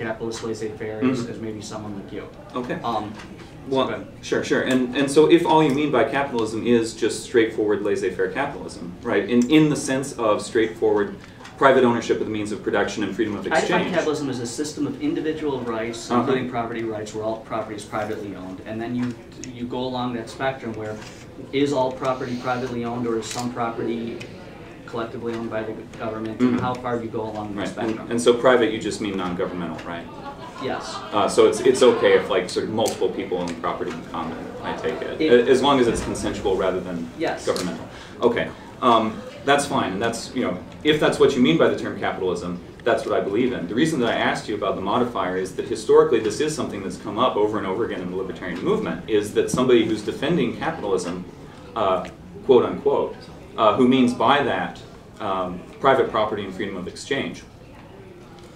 capitalist laissez-faire as maybe someone like you. Okay. Well, sure. And so if all you mean by capitalism is just straightforward laissez-faire capitalism, right, in the sense of straightforward private ownership of the means of production and freedom of exchange. I define capitalism as a system of individual rights, including property rights, where all property is privately owned. And then you go along that spectrum where is all property privately owned, or is some property collectively owned by the government, and how far do you go along that spectrum? And so private, you just mean non-governmental, right? Yes. So it's okay if like sort of multiple people own property in common, I take it, as long as it's consensual rather than governmental. Okay, that's fine, and that's, you know, if that's what you mean by the term capitalism, that's what I believe in. The reason that I asked you about the modifier is that historically this is something that's come up over and over again in the libertarian movement, is that somebody who's defending capitalism, quote unquote, who means by that private property and freedom of exchange,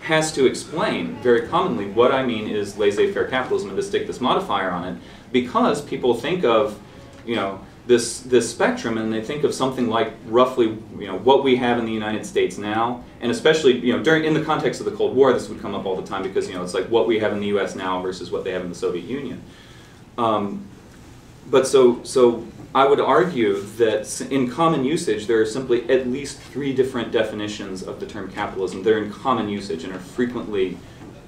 has to explain very commonly what I mean is laissez-faire capitalism, and to stick this modifier on it, because people think of, you know, this spectrum, and they think of something like roughly, you know, what we have in the United States now, and especially, you know, in the context of the Cold War, this would come up all the time because, you know, it's like what we have in the U.S. now versus what they have in the Soviet Union. But so I would argue that in common usage, there are simply at least 3 different definitions of the term capitalism that are in common usage and are frequently,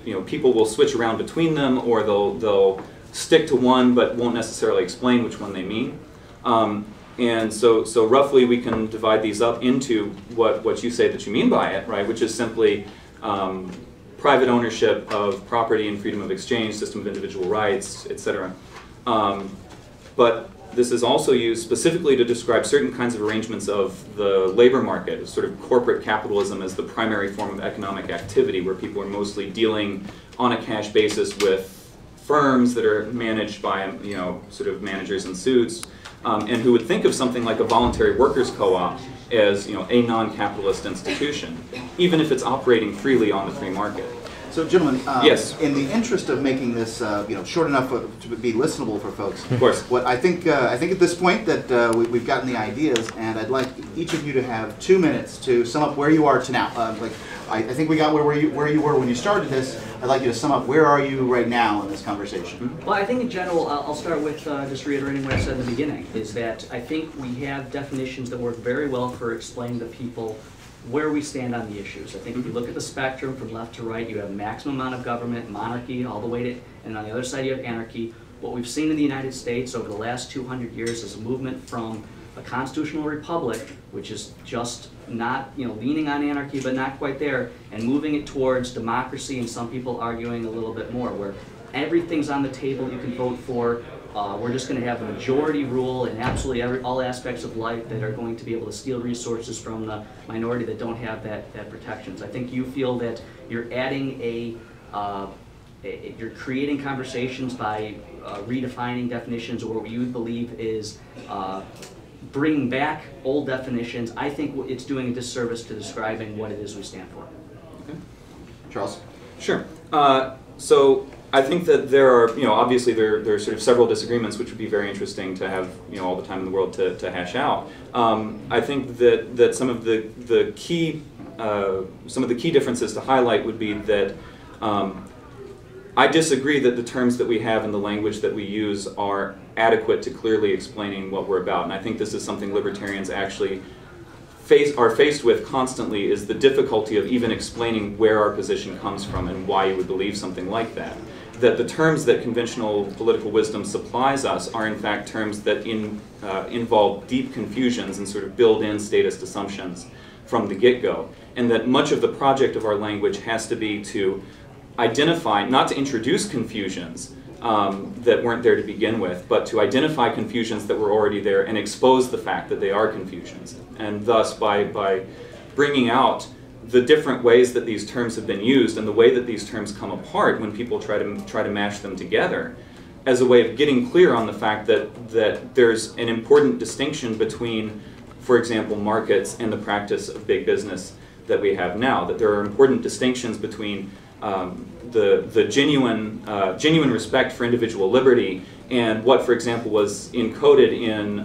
you know, people will switch around between them, or they'll stick to one but won't necessarily explain which one they mean. And so roughly we can divide these up into what you say that you mean by it, right, which is simply private ownership of property and freedom of exchange, system of individual rights, etc. But this is also used specifically to describe certain kinds of arrangements of the labor market, sort of corporate capitalism as the primary form of economic activity, where people are mostly dealing on a cash basis with firms that are managed by, you know, sort of managers in suits, and who would think of something like a voluntary workers' co-op as, you know, a non-capitalist institution, even if it's operating freely on the free market. So, gentlemen, yes. In the interest of making this, you know, short enough to be listenable for folks, of course. What I think at this point that we've gotten the ideas, and I'd like each of you to have 2 minutes to sum up where you are to now. I think we got where you were when you started this. I'd like you to sum up where are you right now in this conversation. Well, I think in general, I'll start with just reiterating what I said in the beginning, is that I think we have definitions that work very well for explaining to people where we stand on the issues. I think if you look at the spectrum from left to right, you have maximum amount of government, monarchy, all the way to, and on the other side you have anarchy. What we've seen in the United States over the last 200 years is a movement from a constitutional republic, which is just not, you know, leaning on anarchy but not quite there, and moving it towards democracy, and some people arguing a little bit more, where everything's on the table you can vote for. We're just going to have a majority rule in absolutely all aspects of life that are going to be able to steal resources from the minority that don't have that protections. I think you feel that you're adding you're creating conversations by redefining definitions, or what you believe is bringing back old definitions. I think it's doing a disservice to describing what it is we stand for. Okay. Charles? Sure. So I think that there are, you know, obviously there are sort of several disagreements which would be very interesting to have, you know, all the time in the world to hash out. I think that some of the key differences to highlight would be that I disagree that the terms that we have in the language that we use are adequate to clearly explaining what we're about, and I think this is something libertarians actually are faced with constantly, is the difficulty of even explaining where our position comes from and why you would believe something like that. That the terms that conventional political wisdom supplies us are in fact terms that involve deep confusions and sort of build in statist assumptions from the get-go, and that much of the project of our language has to be to identify, not to introduce confusions that weren't there to begin with, but to identify confusions that were already there and expose the fact that they are confusions. And thus, by bringing out the different ways that these terms have been used and the way that these terms come apart when people try to mash them together, as a way of getting clear on the fact that there's an important distinction between, for example, markets and the practice of big business that we have now. That there are important distinctions between the genuine respect for individual liberty and what, for example, was encoded in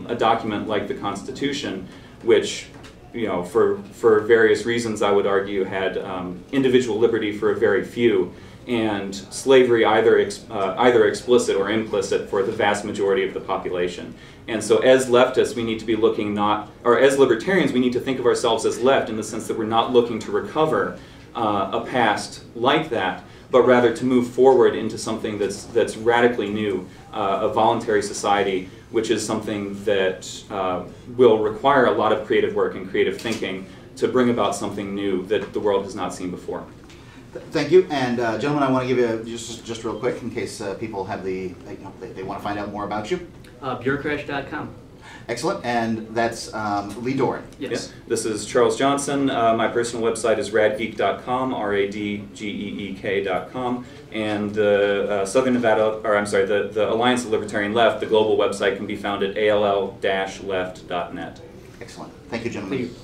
a document like the Constitution, which for various reasons, I would argue, had individual liberty for a very few, and slavery either explicit or implicit for the vast majority of the population. And so as leftists, we need to be looking as libertarians, we need to think of ourselves as left in the sense that we're not looking to recover a past like that, but rather to move forward into something that's radically new, a voluntary society, which is something that will require a lot of creative work and creative thinking to bring about something new that the world has not seen before. Thank you. And gentlemen, I want to give you just real quick in case people have they want to find out more about you. BureauCrash.com. Excellent. And that's Lee Doren. Yes. Yeah. This is Charles Johnson. My personal website is radgeek.com, radgeek.com, and the the Alliance of Libertarian Left, the global website, can be found at all-left.net. Excellent. Thank you, gentlemen. Thank you.